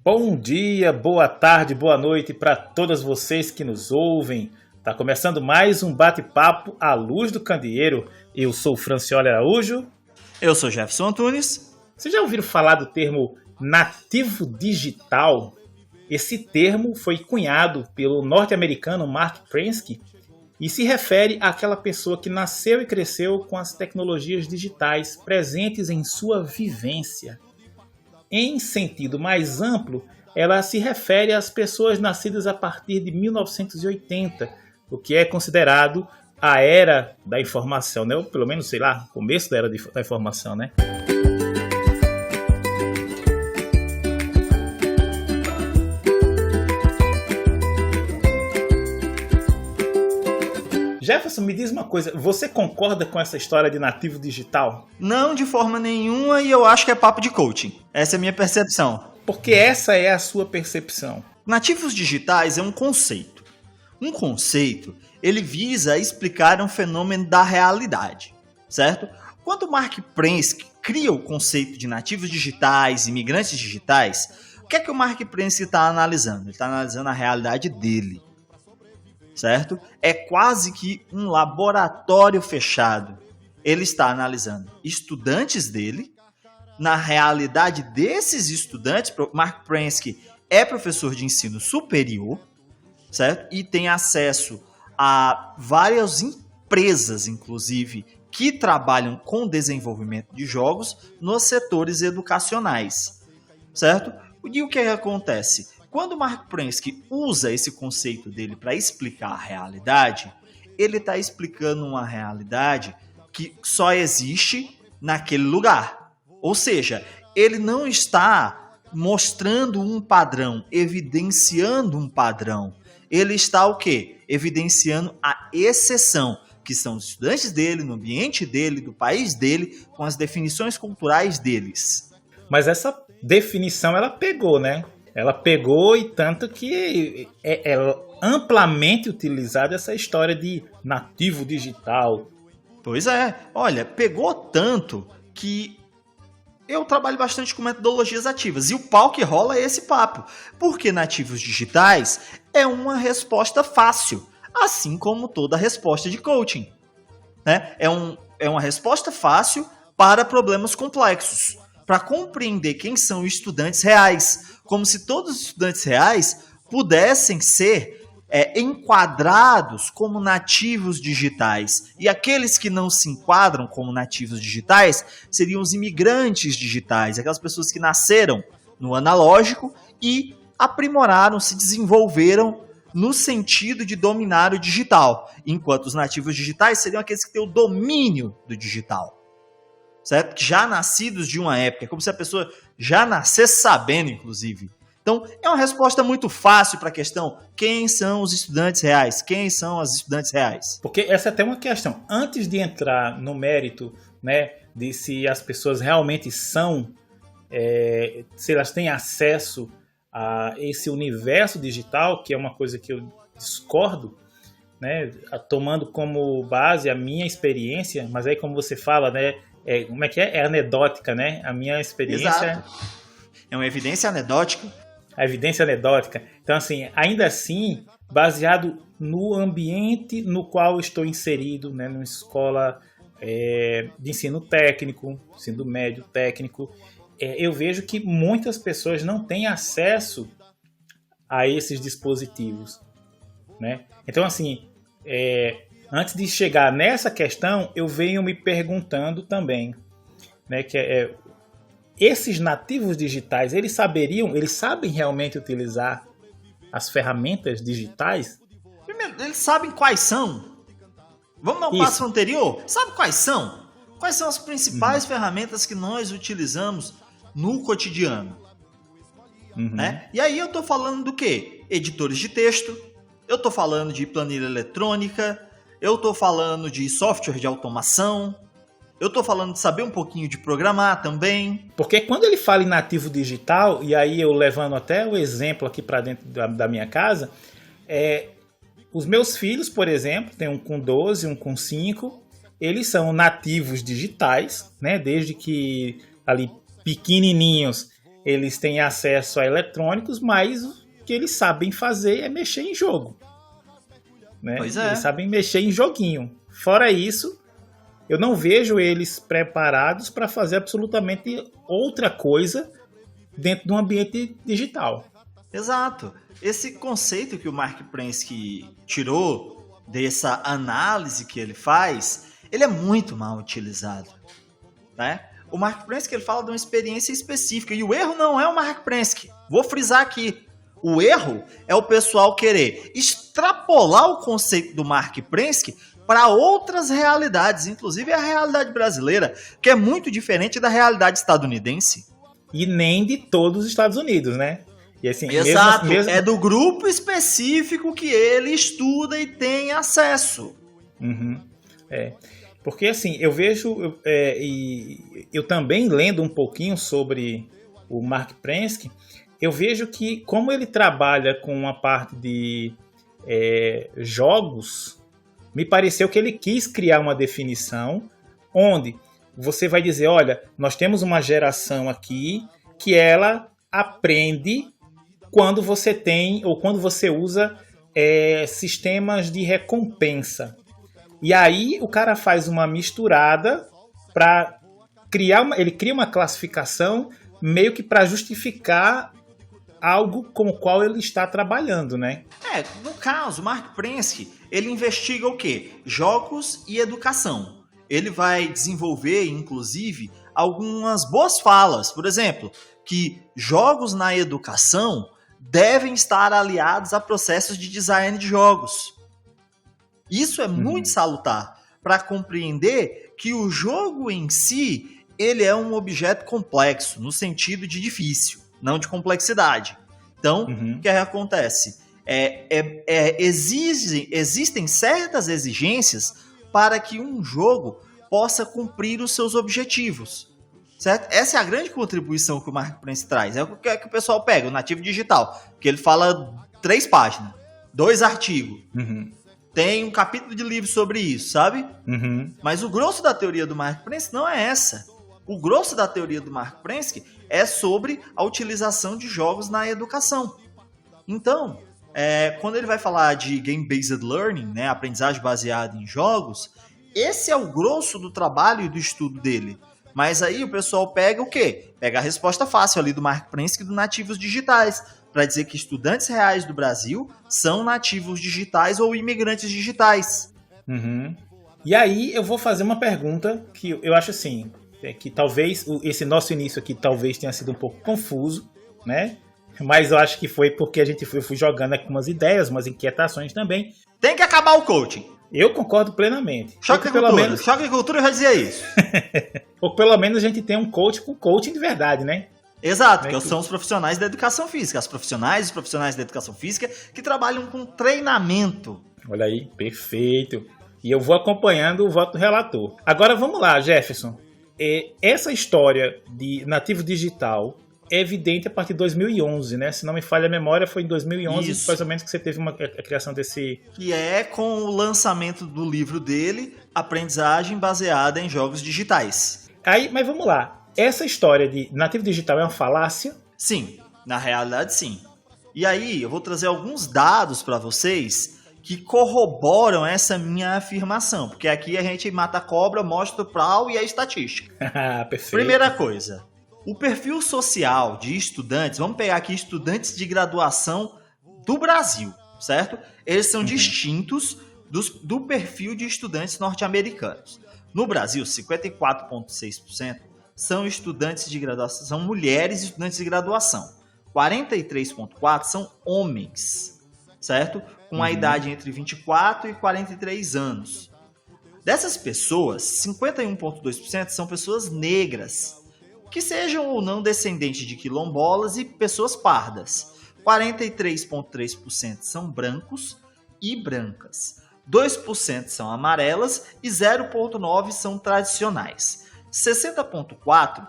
Bom dia, boa tarde, boa noite para todas vocês que nos ouvem. Tá começando mais um bate-papo à luz do candeeiro. Eu sou o Francioli Araújo. Eu sou Jefferson Antunes. Vocês já ouviram falar do termo nativo digital? Esse termo foi cunhado pelo norte-americano Mark Prensky e se refere àquela pessoa que nasceu e cresceu com as tecnologias digitais presentes em sua vivência. Em sentido mais amplo, ela se refere às pessoas nascidas a partir de 1980, o que é considerado a era da informação, né? Ou pelo menos, começo da era da informação, né? Jefferson, me diz uma coisa, você concorda com essa história de nativo digital? Não de forma nenhuma, e eu acho que é papo de coaching. Essa é a minha percepção. Porque essa é a sua percepção. Nativos digitais é um conceito. Um conceito, ele visa explicar um fenômeno da realidade, certo? Quando Mark Prensky cria o conceito de nativos digitais, imigrantes digitais, o que é que o Mark Prensky está analisando? Ele está analisando a realidade dele. Certo? É quase que um laboratório fechado. Ele está analisando estudantes dele, na realidade desses estudantes. Mark Prensky é professor de ensino superior, certo? E tem acesso a várias empresas, inclusive, que trabalham com desenvolvimento de jogos nos setores educacionais, certo? E o que acontece? Quando o Mark Prensky usa esse conceito dele para explicar a realidade, ele está explicando uma realidade que só existe naquele lugar. Ou seja, ele não está mostrando um padrão, evidenciando um padrão. Ele está o quê? Evidenciando a exceção, que são os estudantes dele, no ambiente dele, do país dele, com as definições culturais deles. Mas essa definição ela pegou, né? Ela pegou e tanto que é amplamente utilizada essa história de nativo digital. Pois é, olha, pegou tanto que eu trabalho bastante com metodologias ativas e o pau que rola é esse papo, porque nativos digitais é uma resposta fácil, assim como toda resposta de coaching, né? É uma resposta fácil para problemas complexos, para compreender quem são os estudantes reais, como se todos os estudantes reais pudessem ser enquadrados como nativos digitais. E aqueles que não se enquadram como nativos digitais seriam os imigrantes digitais, aquelas pessoas que nasceram no analógico e aprimoraram, se desenvolveram no sentido de dominar o digital, enquanto os nativos digitais seriam aqueles que têm o domínio do digital. Certo? Já nascidos de uma época, é como se a pessoa já nascesse sabendo, inclusive. Então, é uma resposta muito fácil para a questão: quem são os estudantes reais? Quem são as estudantes reais? Porque essa é até uma questão. Antes de entrar no mérito, né, de se as pessoas realmente são, se elas têm acesso a esse universo digital, que é uma coisa que eu discordo, né, tomando como base a minha experiência, mas aí como você fala, né, como é que é? É anedótica, né? A minha experiência... Exato. É uma evidência anedótica. A evidência anedótica. Então, assim, ainda assim, baseado no ambiente no qual estou inserido, né? Numa escola de ensino técnico, ensino médio técnico, eu vejo que muitas pessoas não têm acesso a esses dispositivos, né? Então, assim... Antes de chegar nessa questão, eu venho me perguntando também, né, que esses nativos digitais, eles sabem realmente utilizar as ferramentas digitais? Primeiro, eles sabem quais são. Vamos dar um passo anterior? Sabe quais são? Quais são as principais ferramentas que nós utilizamos no cotidiano? Né? E aí eu estou falando do quê? Editores de texto, eu estou falando de planilha eletrônica, eu estou falando de software de automação, eu estou falando de saber um pouquinho de programar também. Porque quando ele fala em nativo digital, e aí eu levando até o exemplo aqui para dentro da minha casa, os meus filhos, por exemplo, tem um com 12, um com 5, eles são nativos digitais, né? Desde que ali pequenininhos eles têm acesso a eletrônicos, mas o que eles sabem fazer é mexer em jogo. Né? Pois é. Eles sabem mexer em joguinho. Fora isso, eu não vejo eles preparados para fazer absolutamente outra coisa dentro do ambiente digital. Exato. Esse conceito que o Mark Prensky tirou dessa análise que ele faz, ele é muito mal utilizado, né? O Mark Prensky ele fala de uma experiência específica e o erro não é o Mark Prensky. Vou frisar aqui. O erro é o pessoal querer extrapolar o conceito do Mark Prensky para outras realidades, inclusive a realidade brasileira, que é muito diferente da realidade estadunidense. E nem de todos os Estados Unidos, né? E assim, Exato, é do grupo específico que ele estuda e tem acesso. Uhum. Porque assim, eu vejo, e eu também lendo um pouquinho sobre o Mark Prensky, eu vejo que como ele trabalha com a parte de jogos, me pareceu que ele quis criar uma definição onde você vai dizer, olha, nós temos uma geração aqui que ela aprende quando você tem ou quando você usa sistemas de recompensa. E aí o cara faz uma misturada para ele cria uma classificação meio que para justificar algo com o qual ele está trabalhando, né? No caso, Mark Prensky, ele investiga o quê? Jogos e educação. Ele vai desenvolver, inclusive, algumas boas falas. Por exemplo, que jogos na educação devem estar aliados a processos de design de jogos. Isso é muito salutar para compreender que o jogo em si ele é um objeto complexo, no sentido de difícil, não de complexidade. Então, o que acontece? Existem certas exigências para que um jogo possa cumprir os seus objetivos. Certo? Essa é a grande contribuição que o Mark Prensky traz. É o que o pessoal pega, o nativo digital, que ele fala 3 páginas, 2 artigos. Tem um capítulo de livro sobre isso, sabe? Mas o grosso da teoria do Mark Prensky não é essa. O grosso da teoria do Mark Prensky é sobre a utilização de jogos na educação. Então, quando ele vai falar de Game-Based Learning, né, aprendizagem baseada em jogos, esse é o grosso do trabalho e do estudo dele. Mas aí o pessoal pega o quê? Pega a resposta fácil ali do Mark Prensky do nativos digitais, para dizer que estudantes reais do Brasil são nativos digitais ou imigrantes digitais. E aí eu vou fazer uma pergunta que eu acho assim, que talvez esse nosso início aqui talvez tenha sido um pouco confuso, né? Mas eu acho que foi porque a gente foi jogando aqui umas ideias, umas inquietações também. Tem que acabar o coaching. Eu concordo plenamente. Choque de cultura. Choque de cultura, eu já dizia isso. Ou pelo menos a gente tem um coach com coaching de verdade, né? Exato, que são os profissionais da educação física. Os profissionais da educação física que trabalham com treinamento. Olha aí, perfeito. E eu vou acompanhando o voto do relator. Agora vamos lá, Jefferson. Essa história de nativo digital é evidente a partir de 2011, né? Se não me falha a memória, foi em 2011, Isso. mais ou menos, que você teve a criação desse... Que é com o lançamento do livro dele, Aprendizagem Baseada em Jogos Digitais. Aí, mas vamos lá. Essa história de nativo digital é uma falácia? Sim, na realidade sim. E aí, eu vou trazer alguns dados para vocês que corroboram essa minha afirmação. Porque aqui a gente mata a cobra, mostra o pau e a estatística. Perfeito. Primeira coisa. O perfil social de estudantes, vamos pegar aqui estudantes de graduação do Brasil, certo? Eles são distintos do perfil de estudantes norte-americanos. No Brasil, 54,6% são estudantes de graduação, são mulheres estudantes de graduação. 43,4% são homens, certo? Com a idade entre 24 e 43 anos. Dessas pessoas, 51,2% são pessoas negras, que sejam ou não descendentes de quilombolas e pessoas pardas. 43,3% são brancos e brancas. 2% são amarelas e 0,9% são tradicionais. 60,4%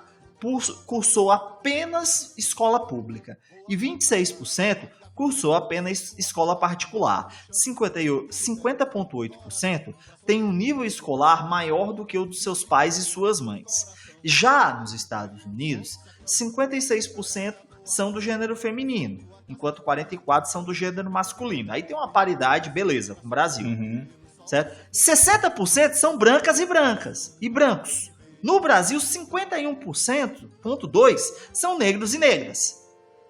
cursou apenas escola pública e 26% cursou apenas escola particular. 50,8% tem um nível escolar maior do que o dos seus pais e suas mães. Já nos Estados Unidos, 56% são do gênero feminino, enquanto 44% são do gênero masculino. Aí tem uma paridade, beleza, com o Brasil. Certo? 60% são brancas e brancos. No Brasil, 51,2% são negros e negras.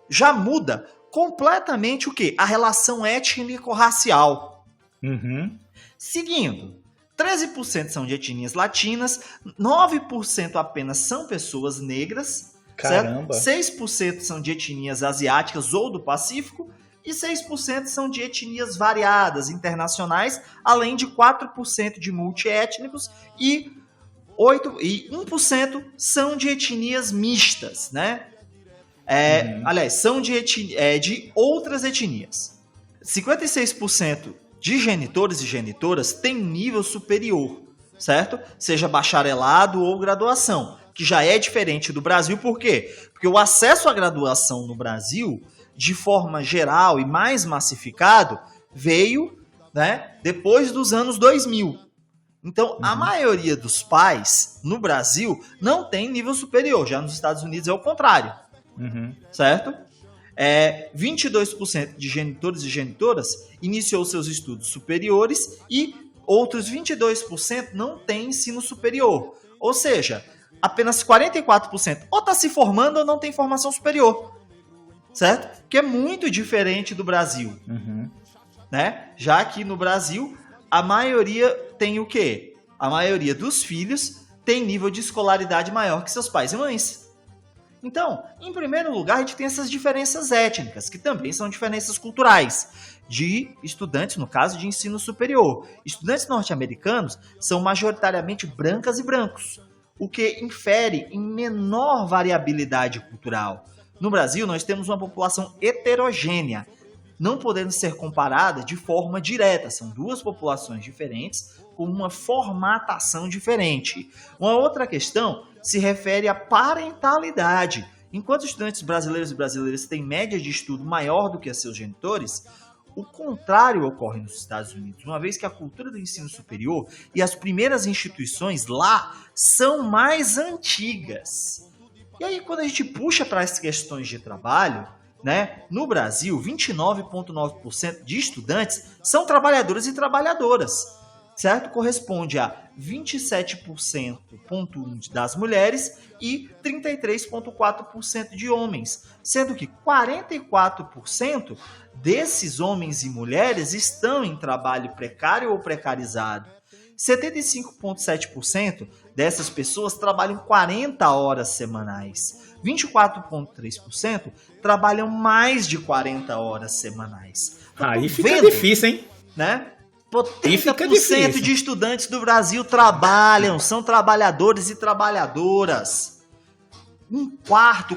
Já muda completamente o quê? A relação étnico-racial. Seguindo, 13% são de etnias latinas, 9% apenas são pessoas negras, caramba. Certo? 6% são de etnias asiáticas ou do Pacífico e 6% são de etnias variadas internacionais, além de 4% de multiétnicos e 1% são de etnias mistas, né? Aliás, são de outras etnias. 56% de genitores e genitoras têm nível superior, certo? Seja bacharelado ou graduação, que já é diferente do Brasil. Por quê? Porque o acesso à graduação no Brasil, de forma geral e mais massificado, veio, né, depois dos anos 2000. Então, a maioria dos pais no Brasil não tem nível superior. Já nos Estados Unidos é o contrário. Certo? 22% de genitores e genitoras iniciou seus estudos superiores e outros 22% não têm ensino superior. Ou seja, apenas 44% ou está se formando ou não tem formação superior. Certo? Que é muito diferente do Brasil. Né? Já que no Brasil, a maioria tem o quê? A maioria dos filhos tem nível de escolaridade maior que seus pais e mães. Então, em primeiro lugar, a gente tem essas diferenças étnicas, que também são diferenças culturais, de estudantes, no caso, de ensino superior. Estudantes norte-americanos são majoritariamente brancas e brancos, o que infere em menor variabilidade cultural. No Brasil, nós temos uma população heterogênea, não podendo ser comparada de forma direta. São duas populações diferentes, com uma formatação diferente. Uma outra questão se refere à parentalidade. Enquanto estudantes brasileiros e brasileiras têm média de estudo maior do que seus genitores, o contrário ocorre nos Estados Unidos, uma vez que a cultura do ensino superior e as primeiras instituições lá são mais antigas. E aí, quando a gente puxa para as questões de trabalho, né, no Brasil, 29,9% de estudantes são trabalhadores e trabalhadoras. Certo? Corresponde a 27,1% das mulheres e 33,4% de homens, sendo que 44% desses homens e mulheres estão em trabalho precário ou precarizado. 75,7% dessas pessoas trabalham 40 horas semanais. 24,3% trabalham mais de 40 horas semanais. Aí fica difícil, hein? Né? 30% de estudantes do Brasil trabalham, são trabalhadores e trabalhadoras.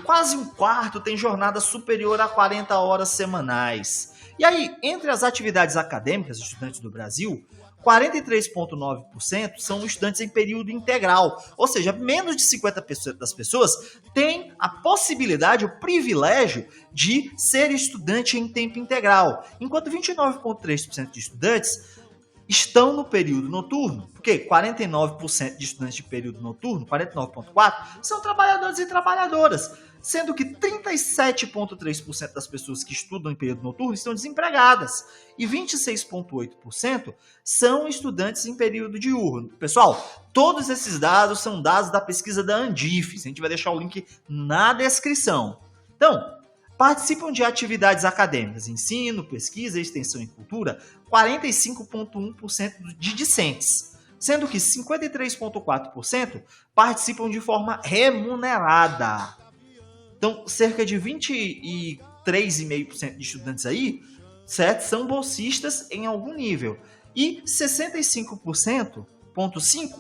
Quase um quarto tem jornada superior a 40 horas semanais. E aí, entre as atividades acadêmicas dos estudantes do Brasil, 43,9% são estudantes em período integral. Ou seja, menos de 50% das pessoas têm a possibilidade, o privilégio de ser estudante em tempo integral. Enquanto 29,3% de estudantes estão no período noturno, porque 49% de estudantes de período noturno, 49,4%, são trabalhadores e trabalhadoras, sendo que 37,3% das pessoas que estudam em período noturno estão desempregadas e 26,8% são estudantes em período diurno. Pessoal, todos esses dados são dados da pesquisa da Andifes, a gente vai deixar o link na descrição. Então, participam de atividades acadêmicas, ensino, pesquisa, extensão e cultura, 45,1% de discentes, sendo que 53,4% participam de forma remunerada. Então, cerca de 23,5% de estudantes aí, certo, são bolsistas em algum nível. E 65,5%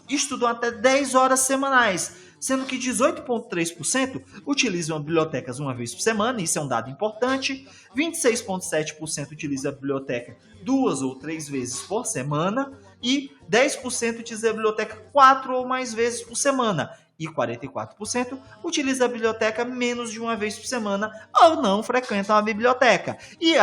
estudam até 10 horas semanais, sendo que 18,3% utilizam bibliotecas uma vez por semana, isso é um dado importante, 26,7% utilizam a biblioteca 2 ou 3 vezes por semana e 10% utiliza a biblioteca 4 ou mais vezes por semana e 44% utiliza a biblioteca menos de uma vez por semana ou não frequentam a biblioteca. E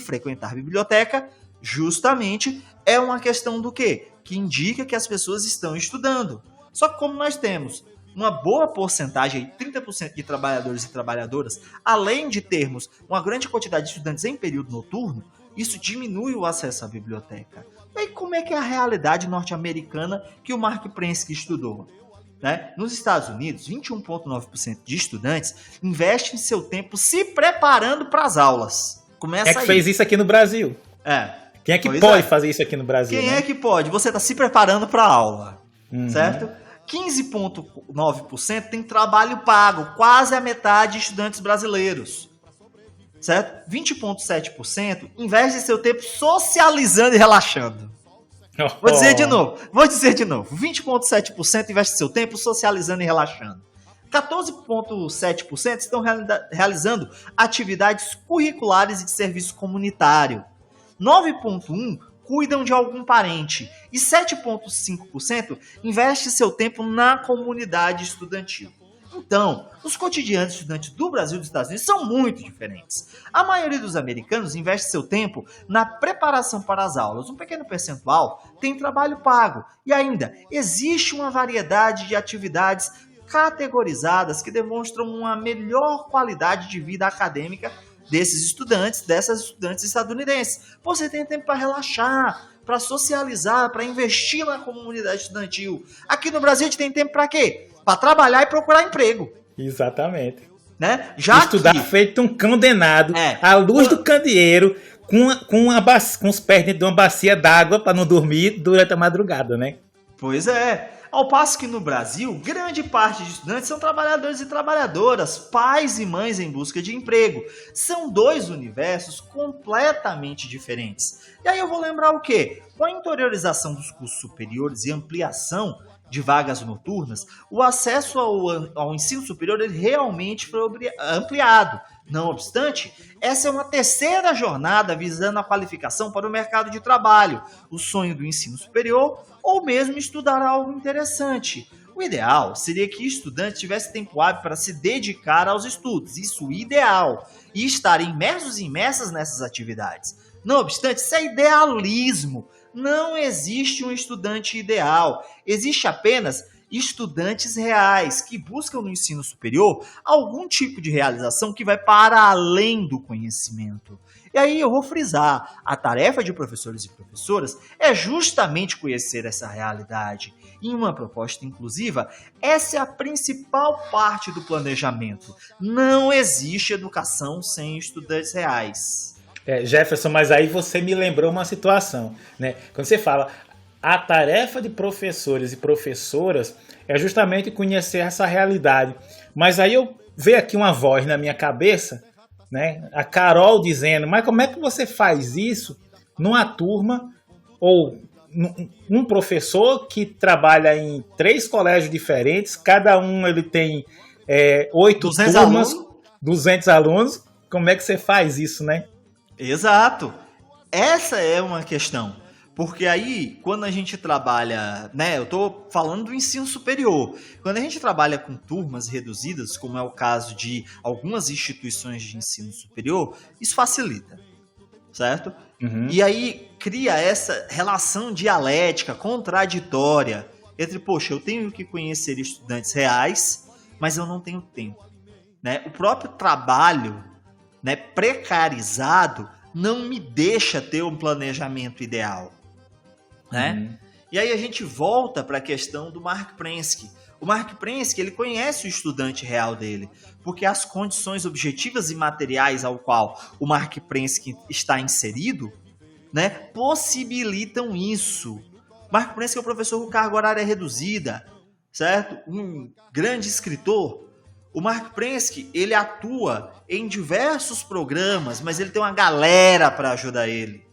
frequentar a biblioteca justamente é uma questão do quê? Que indica que as pessoas estão estudando. Só que como nós temos uma boa porcentagem, 30% de trabalhadores e trabalhadoras, além de termos uma grande quantidade de estudantes em período noturno, isso diminui o acesso à biblioteca. E aí, como é que é a realidade norte-americana que o Mark Prensky estudou? Né? Nos Estados Unidos, 21,9% de estudantes investem seu tempo se preparando para as aulas. Começa Quem é que fez isso aqui no Brasil? Quem é que pode fazer isso aqui no Brasil? Quem é que pode? Você está se preparando para a aula, certo? 15,9% tem trabalho pago, quase a metade de estudantes brasileiros. Certo? 20,7% investe seu tempo socializando e relaxando. Vou dizer de novo. 20,7% investe seu tempo socializando e relaxando. 14,7% estão realizando atividades curriculares e de serviço comunitário. 9,1% cuidam de algum parente. E 7,5% investe seu tempo na comunidade estudantil. Então, os cotidianos estudantes do Brasil e dos Estados Unidos são muito diferentes. A maioria dos americanos investe seu tempo na preparação para as aulas. Um pequeno percentual tem trabalho pago. E ainda, existe uma variedade de atividades categorizadas que demonstram uma melhor qualidade de vida acadêmica dessas estudantes estadunidenses. Você tem tempo para relaxar, para socializar, para investir na comunidade estudantil. Aqui no Brasil a gente tem tempo para quê? Para trabalhar e procurar emprego. Exatamente. Né? Estudar feito um condenado, à luz do candeeiro, com os pés dentro de uma bacia d'água para não dormir durante a madrugada, né? Pois é. Ao passo que no Brasil, grande parte de estudantes são trabalhadores e trabalhadoras, pais e mães em busca de emprego. São dois universos completamente diferentes. E aí eu vou lembrar o quê? Com a interiorização dos cursos superiores e ampliação de vagas noturnas, o acesso ao ensino superior ele realmente foi ampliado. Não obstante, essa é uma terceira jornada visando a qualificação para o mercado de trabalho, o sonho do ensino superior ou mesmo estudar algo interessante. O ideal seria que estudantes tivessem tempo hábil para se dedicar aos estudos, isso ideal, e estarem imersos e imersas nessas atividades. Não obstante, isso é idealismo. Não existe um estudante ideal, existe apenas estudantes reais que buscam no ensino superior algum tipo de realização que vai para além do conhecimento. E aí eu vou frisar, a tarefa de professores e professoras é justamente conhecer essa realidade. Em uma proposta inclusiva, essa é a principal parte do planejamento. Não existe educação sem estudantes reais. Jefferson, mas aí você me lembrou uma situação, né? Quando você fala a tarefa de professores e professoras é justamente conhecer essa realidade. Mas aí eu vejo aqui uma voz na minha cabeça, né? A Carol dizendo, mas como é que você faz isso numa turma ou um professor que trabalha em 3 colégios diferentes, cada um ele tem 8 turmas, alunos. 200 alunos, como é que você faz isso, né? Exato. Essa é uma questão. Porque aí, quando a gente trabalha, né, eu estou falando do ensino superior, quando a gente trabalha com turmas reduzidas, como é o caso de algumas instituições de ensino superior, isso facilita, certo? E aí cria essa relação dialética, contraditória, entre, poxa, eu tenho que conhecer estudantes reais, mas eu não tenho tempo. Né? O próprio trabalho, né, precarizado não me deixa ter um planejamento ideal. Né? E aí a gente volta para a questão do Mark Prensky. O Mark Prensky ele conhece o estudante real dele, porque as condições objetivas e materiais ao qual o Mark Prensky está inserido, né, possibilitam isso. Mark Prensky é um professor com carga horária reduzida, certo? Um grande escritor. O Mark Prensky ele atua em diversos programas, mas ele tem uma galera para ajudar ele.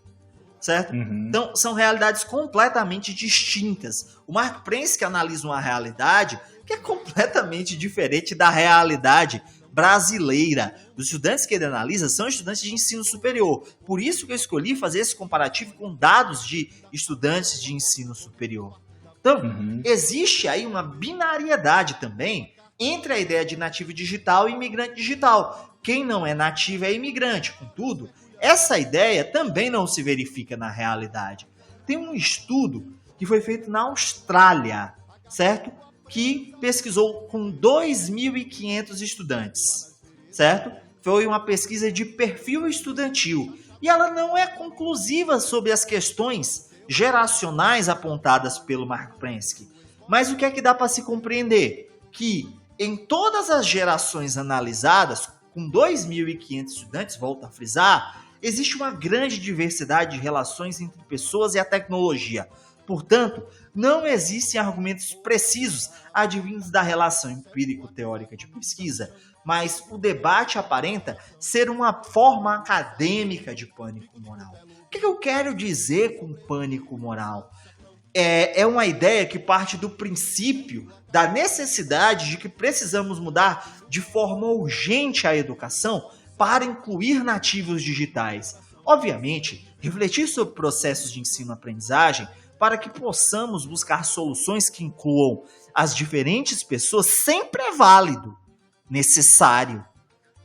Certo? Então, são realidades completamente distintas. O Mark Prensky analisa uma realidade que é completamente diferente da realidade brasileira. Os estudantes que ele analisa são estudantes de ensino superior. Por isso que eu escolhi fazer esse comparativo com dados de estudantes de ensino superior. Então, existe aí uma binariedade também entre a ideia de nativo digital e imigrante digital. Quem não é nativo é imigrante. Contudo, essa ideia também não se verifica na realidade. Tem um estudo que foi feito na Austrália, certo? que pesquisou com 2.500 estudantes, certo? Foi uma pesquisa de perfil estudantil e ela não é conclusiva sobre as questões geracionais apontadas pelo Mark Prensky. Mas o que é que dá para se compreender? Que em todas as gerações analisadas, com 2.500 estudantes, volto a frisar, existe uma grande diversidade de relações entre pessoas e a tecnologia. Portanto, não existem argumentos precisos advindos da relação empírico-teórica de pesquisa, mas o debate aparenta ser uma forma acadêmica de pânico moral. O que eu quero dizer com pânico moral? É uma ideia que parte do princípio da necessidade de que precisamos mudar de forma urgente a educação para incluir nativos digitais. Obviamente, refletir sobre processos de ensino-aprendizagem para que possamos buscar soluções que incluam as diferentes pessoas sempre é válido, necessário.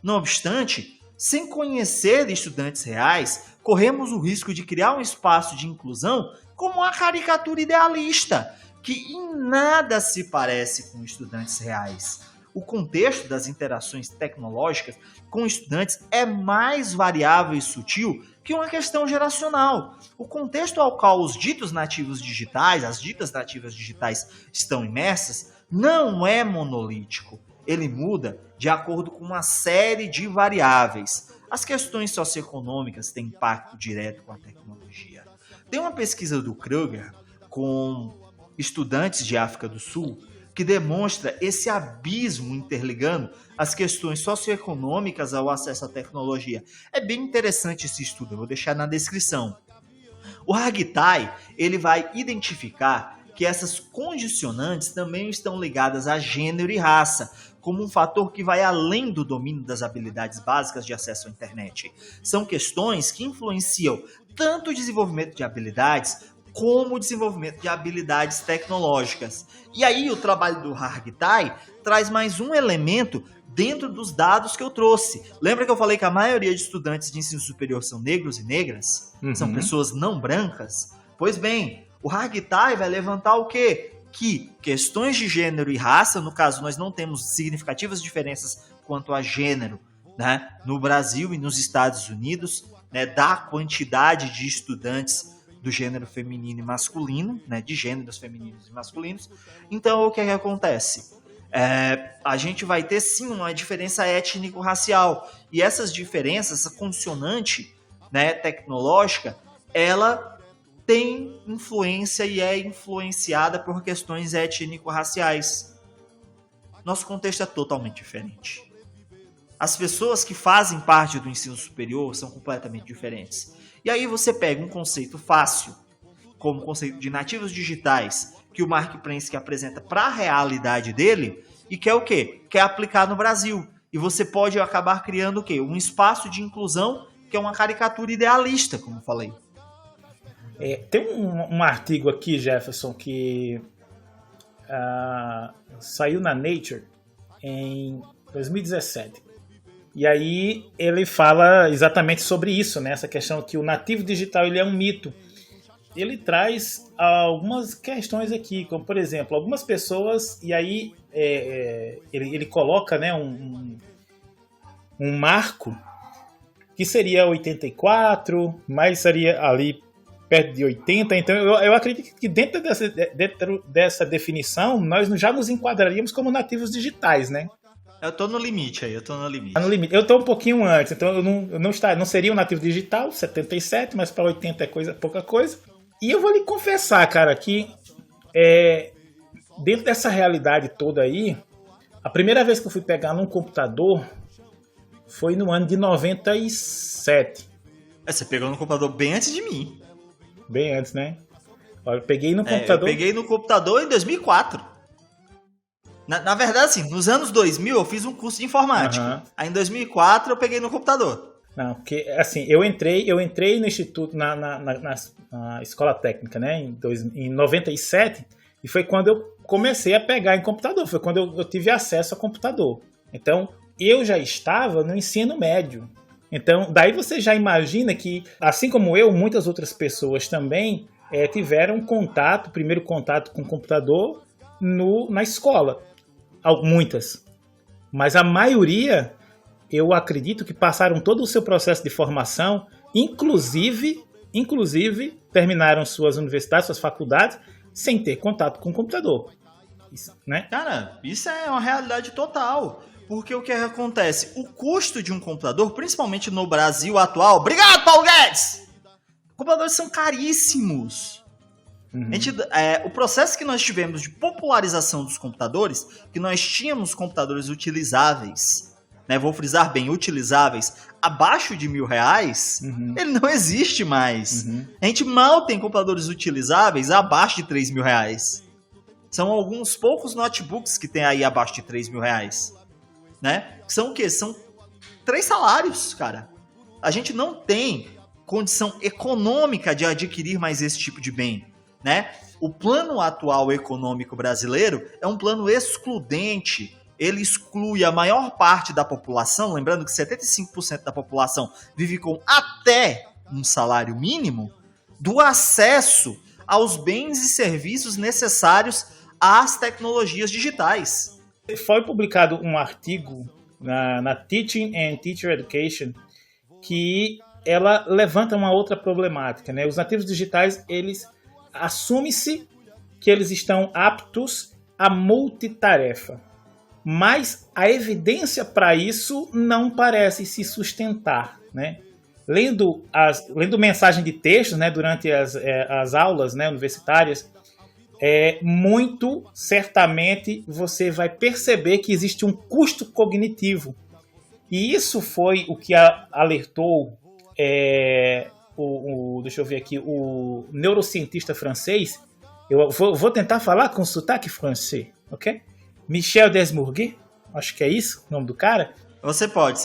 Não obstante, sem conhecer estudantes reais, corremos o risco de criar um espaço de inclusão como uma caricatura idealista, que em nada se parece com estudantes reais. O contexto das interações tecnológicas com estudantes é mais variável e sutil que uma questão geracional. O contexto ao qual os ditos nativos digitais, as ditas nativas digitais estão imersas, não é monolítico. Ele muda de acordo com uma série de variáveis. As questões socioeconômicas têm impacto direto com a tecnologia. Tem uma pesquisa do Kruger com estudantes de África do Sul que demonstra esse abismo interligando as questões socioeconômicas ao acesso à tecnologia. É bem interessante esse estudo, eu vou deixar na descrição. O Hargitay, ele vai identificar que essas condicionantes também estão ligadas a gênero e raça, como um fator que vai além do domínio das habilidades básicas de acesso à internet. São questões que influenciam tanto o desenvolvimento de habilidades como o desenvolvimento de habilidades tecnológicas. E aí o trabalho do Hargitay traz mais um elemento dentro dos dados que eu trouxe. Lembra que eu falei que a maioria de estudantes de ensino superior são negros e negras? São pessoas não brancas? Pois bem, o Hargitay vai levantar o quê? Que questões de gênero e raça, no caso nós não temos significativas diferenças quanto a gênero, né, no Brasil e nos Estados Unidos, né, da quantidade de estudantes do gênero feminino e masculino, né, de gêneros femininos e masculinos. Então, o que é que acontece? A gente vai ter, sim, uma diferença étnico-racial. E essas diferenças, essa condicionante, né, tecnológica, ela tem influência e é influenciada por questões étnico-raciais. Nosso contexto é totalmente diferente. As pessoas que fazem parte do ensino superior são completamente diferentes. E aí você pega um conceito fácil, como o conceito de nativos digitais, que o Mark Prensky apresenta para a realidade dele, e quer o quê? Quer aplicar no Brasil. E você pode acabar criando o quê? Um espaço de inclusão que é uma caricatura idealista, como eu falei. Tem um artigo aqui, Jefferson, que saiu na Nature em 2017. E aí ele fala exatamente sobre isso, né? Essa questão que o nativo digital ele é um mito. Ele traz algumas questões aqui, como por exemplo, algumas pessoas, e aí ele coloca, né, um marco que seria 84, mas seria ali perto de 80. Então eu acredito que dentro dessa definição nós já nos enquadraríamos como nativos digitais, né? Eu tô no limite aí, eu tô no limite. Tá no limite. Eu tô um pouquinho antes, então eu não seria um nativo digital, 77, mas para 80 é pouca coisa. E eu vou lhe confessar, cara, que dentro dessa realidade toda aí, a primeira vez que eu fui pegar num computador foi no ano de 97. Você pegou no computador bem antes de mim. Bem antes, né? Olha, eu peguei no computador... Eu peguei no computador em 2004. Na verdade, assim, nos anos 2000 eu fiz um curso de informática. Uhum. Aí em 2004 eu peguei no computador. Não, porque assim, eu entrei no instituto, na escola técnica, né, em 97, e foi quando eu comecei a pegar em computador, foi quando eu tive acesso a computador. Então, eu já estava no ensino médio. Então, daí você já imagina que, assim como eu, muitas outras pessoas também tiveram primeiro contato com o computador na escola. Muitas. Mas a maioria, eu acredito que passaram todo o seu processo de formação, inclusive terminaram suas universidades, suas faculdades, sem ter contato com o computador. Isso, né? Cara, isso é uma realidade total. Porque o que acontece? O custo de um computador, principalmente no Brasil atual... Obrigado, Paulo Guedes! Computadores são caríssimos. Uhum. O processo que nós tivemos de popularização dos computadores, que nós tínhamos computadores utilizáveis, né, vou frisar bem, utilizáveis, abaixo de R$1.000, ele não existe mais. A gente mal tem computadores utilizáveis abaixo de R$3.000. São alguns poucos notebooks que tem aí abaixo de R$3.000. Né? São o quê? São 3 salários, cara. A gente não tem condição econômica de adquirir mais esse tipo de bem, né? O plano atual econômico brasileiro é um plano excludente. Ele exclui a maior parte da população, lembrando que 75% da população vive com até um salário mínimo, do acesso aos bens e serviços necessários às tecnologias digitais. Foi publicado um artigo na Teaching and Teacher Education que ela levanta uma outra problemática, né? Os nativos digitais, assume-se que eles estão aptos a multitarefa, mas a evidência para isso não parece se sustentar, né? Lendo mensagem de textos, né, durante as aulas, né, universitárias, muito certamente você vai perceber que existe um custo cognitivo. E isso foi o que alertou deixa eu ver aqui, o neurocientista francês. Eu vou tentar falar com sotaque francês, ok? Michel Desmourguet, acho que é isso o nome do cara. Você pode.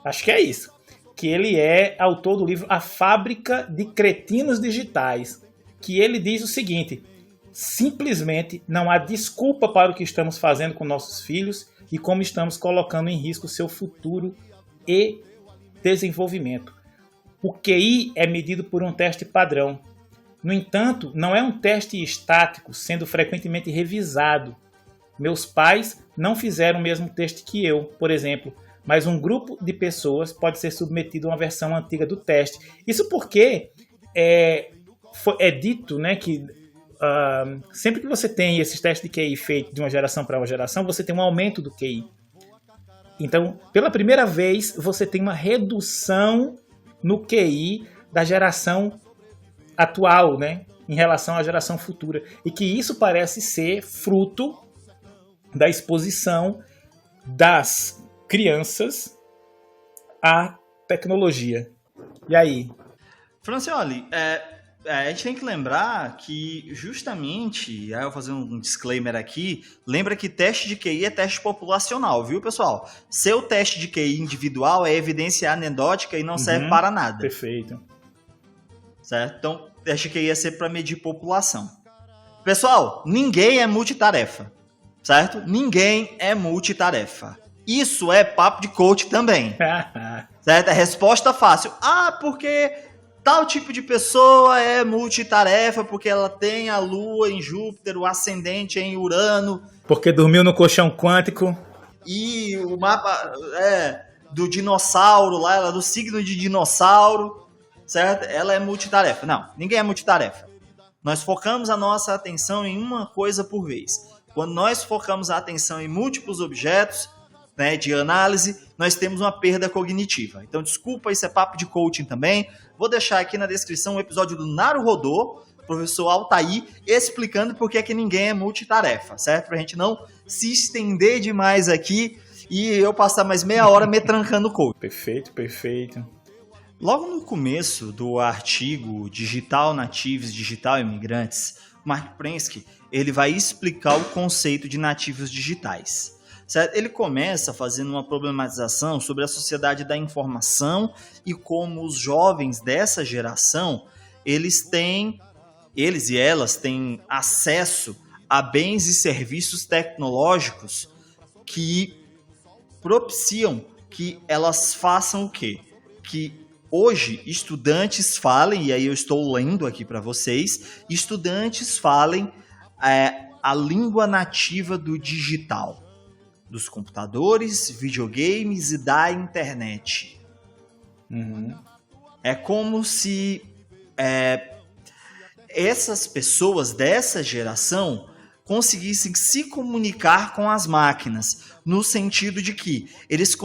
Acho que é isso. Que ele é autor do livro A Fábrica de Cretinos Digitais. Que ele diz o seguinte: simplesmente não há desculpa para o que estamos fazendo com nossos filhos e como estamos colocando em risco seu futuro e desenvolvimento. O QI é medido por um teste padrão. No entanto, não é um teste estático, sendo frequentemente revisado. Meus pais não fizeram o mesmo teste que eu, por exemplo, mas um grupo de pessoas pode ser submetido a uma versão antiga do teste. Isso porque é dito, né, que sempre que você tem esses testes de QI feito de uma geração para uma geração, você tem um aumento do QI. Então, pela primeira vez, você tem uma redução no QI da geração atual, né, em relação à geração futura. E que isso parece ser fruto da exposição das crianças à tecnologia. E aí? Francioli, a gente tem que lembrar que justamente, aí eu vou fazer um disclaimer aqui, lembra que teste de QI é teste populacional, viu, pessoal? Seu teste de QI individual é evidência anedótica e não serve para nada. Perfeito. Certo? Então, teste de QI é sempre para medir população. Pessoal, ninguém é multitarefa, certo? Ninguém é multitarefa. Isso é papo de coach também. Certo? É resposta fácil. Porque tal tipo de pessoa é multitarefa porque ela tem a Lua em Júpiter, o ascendente em Urano. Porque dormiu no colchão quântico. E o mapa do dinossauro lá, ela é do signo de dinossauro, certo? Ela é multitarefa. Não, ninguém é multitarefa. Nós focamos a nossa atenção em uma coisa por vez. Quando nós focamos a atenção em múltiplos objetos, né, de análise, nós temos uma perda cognitiva. Então, desculpa, isso é papo de coaching também. Vou deixar aqui na descrição um episódio do Naruhodô, professor Altair, explicando por que é que ninguém é multitarefa, certo? Pra gente não se estender demais aqui e eu passar mais meia hora me trancando o coach. Perfeito. Logo no começo do artigo Digital Natives, Digital Imigrantes, Mark Prensky, ele vai explicar o conceito de nativos digitais. Certo? Ele começa fazendo uma problematização sobre a sociedade da informação e como os jovens dessa geração, eles e elas têm acesso a bens e serviços tecnológicos que propiciam que elas façam o quê? Que hoje estudantes falem, e aí eu estou lendo aqui para vocês, estudantes falem a língua nativa do digital, dos computadores, videogames e da internet. É como se essas pessoas dessa geração conseguissem se comunicar com as máquinas, no sentido de que elas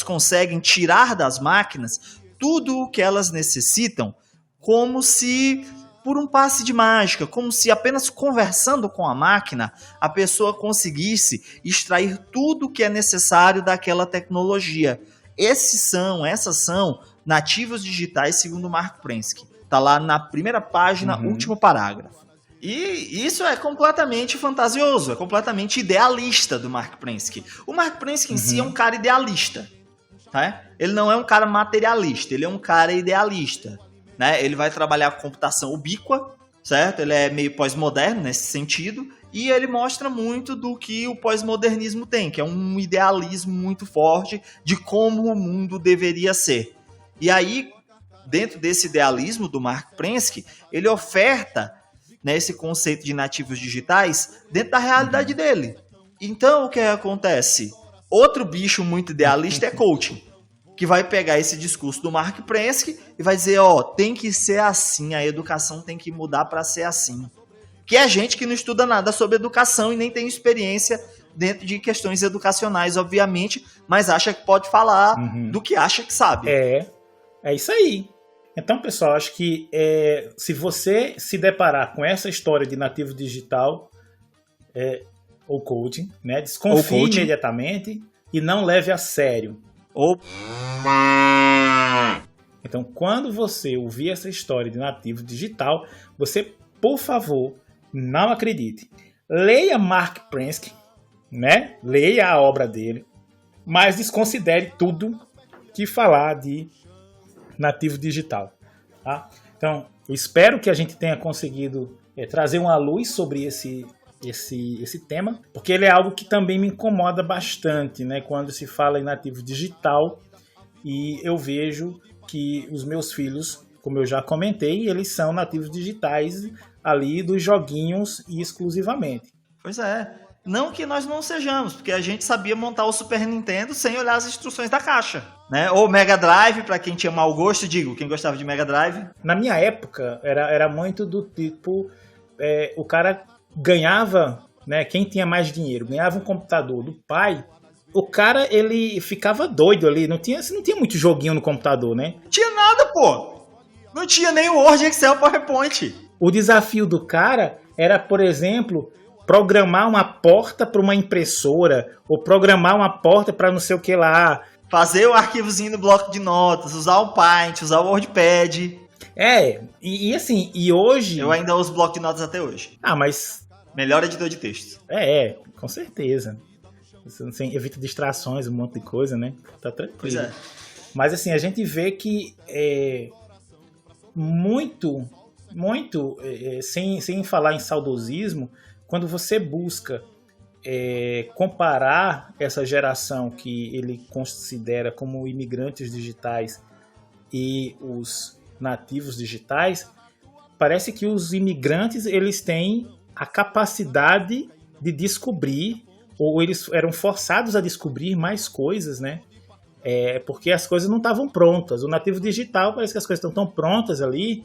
conseguem tirar das máquinas tudo o que elas necessitam, como se por um passe de mágica, como se apenas conversando com a máquina, a pessoa conseguisse extrair tudo o que é necessário daquela tecnologia. Essas são nativos digitais, segundo Mark Prensky. Está lá na primeira página, último parágrafo. E isso é completamente fantasioso, é completamente idealista do Mark Prensky. O Mark Prensky em si é um cara idealista. Tá? Ele não é um cara materialista, ele é um cara idealista. Né? Ele vai trabalhar com computação ubíqua, certo? Ele é meio pós-moderno nesse sentido, e ele mostra muito do que o pós-modernismo tem, que é um idealismo muito forte de como o mundo deveria ser. E aí, dentro desse idealismo do Mark Prensky, ele oferta, né, esse conceito de nativos digitais dentro da realidade dele. Então, o que acontece? Outro bicho muito idealista é coaching, que vai pegar esse discurso do Mark Prensky e vai dizer, tem que ser assim, a educação tem que mudar para ser assim. Que é gente que não estuda nada sobre educação e nem tem experiência dentro de questões educacionais, obviamente, mas acha que pode falar do que acha que sabe. É isso aí. Então, pessoal, acho que se você se deparar com essa história de nativo digital ou coaching, né, desconfie imediatamente e não leve a sério. Então, quando você ouvir essa história de nativo digital, você, por favor, não acredite. Leia Mark Prensky, né? Leia a obra dele, mas desconsidere tudo que falar de nativo digital. Tá? Então, eu espero que a gente tenha conseguido trazer uma luz sobre esse tema, porque ele é algo que também me incomoda bastante, né? Quando se fala em nativo digital, e eu vejo que os meus filhos, como eu já comentei, eles são nativos digitais ali dos joguinhos e exclusivamente. Pois é. Não que nós não sejamos, porque a gente sabia montar o Super Nintendo sem olhar as instruções da caixa, né? Ou Mega Drive, para quem tinha mau gosto, quem gostava de Mega Drive. Na minha época, era muito do tipo, o cara ganhava, né? Quem tinha mais dinheiro, ganhava um computador do pai. O cara, ele ficava doido ali, não tinha muito joguinho no computador, né? Tinha nada, pô! Não tinha nem o Word, Excel, PowerPoint. O desafio do cara era, por exemplo, programar uma porta para uma impressora, ou programar uma porta para não sei o que lá. Fazer o arquivozinho no bloco de notas, usar o Paint, usar o WordPad. E assim, e hoje... Eu ainda uso bloco de notas até hoje. Mas... Melhor editor de texto. Com certeza. Você evita distrações, um monte de coisa, né? Tá tranquilo. Pois é. Mas assim, a gente vê que muito, sem falar em saudosismo, quando você busca comparar essa geração que ele considera como imigrantes digitais e os nativos digitais, parece que os imigrantes eles têm a capacidade de descobrir, ou eles eram forçados a descobrir mais coisas, né? Porque as coisas não estavam prontas. O nativo digital parece que as coisas estão tão prontas ali,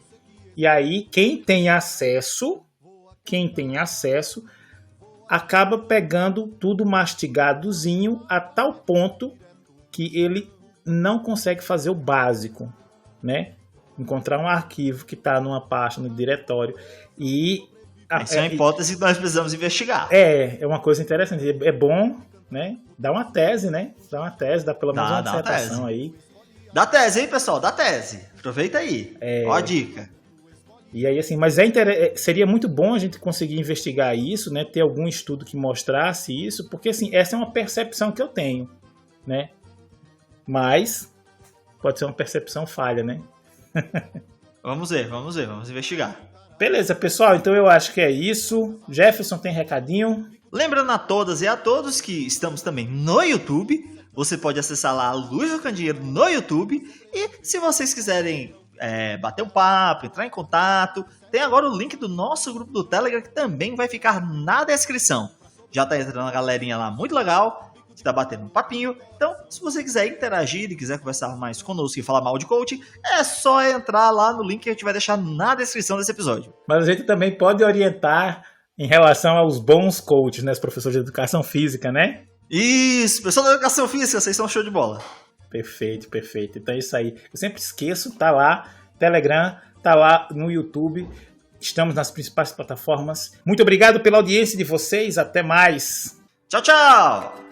e aí quem tem acesso acaba pegando tudo mastigadozinho a tal ponto que ele não consegue fazer o básico, né? Encontrar um arquivo que está numa pasta, no diretório. Essa é uma hipótese que nós precisamos investigar. É uma coisa interessante. É bom, né? Dá uma tese, né? Dá pelo menos uma dissertação aí. Dá tese, hein, pessoal? Dá tese. Aproveita aí. Ó a dica. E aí, assim, mas seria muito bom a gente conseguir investigar isso, né? Ter algum estudo que mostrasse isso, porque, assim, essa é uma percepção que eu tenho, né? Mas pode ser uma percepção falha, né? Vamos investigar. Beleza, pessoal, então eu acho que é isso. Jefferson tem recadinho? Lembrando a todas e a todos que estamos também no YouTube, você pode acessar lá a Luz do Candeeiro no YouTube, e se vocês quiserem bater um papo, entrar em contato, tem agora o link do nosso grupo do Telegram, que também vai ficar na descrição. Já tá entrando uma galerinha lá muito legal, que tá batendo um papinho. Então, se você quiser interagir e quiser conversar mais conosco e falar mal de coaching, é só entrar lá no link que a gente vai deixar na descrição desse episódio. Mas a gente também pode orientar em relação aos bons coaches, né? Os professores de educação física, né? Isso, pessoal da educação física, vocês são show de bola. Perfeito, perfeito. Então é isso aí. Eu sempre esqueço, tá lá, Telegram, tá lá no YouTube. Estamos nas principais plataformas. Muito obrigado pela audiência de vocês. Até mais. Tchau, tchau!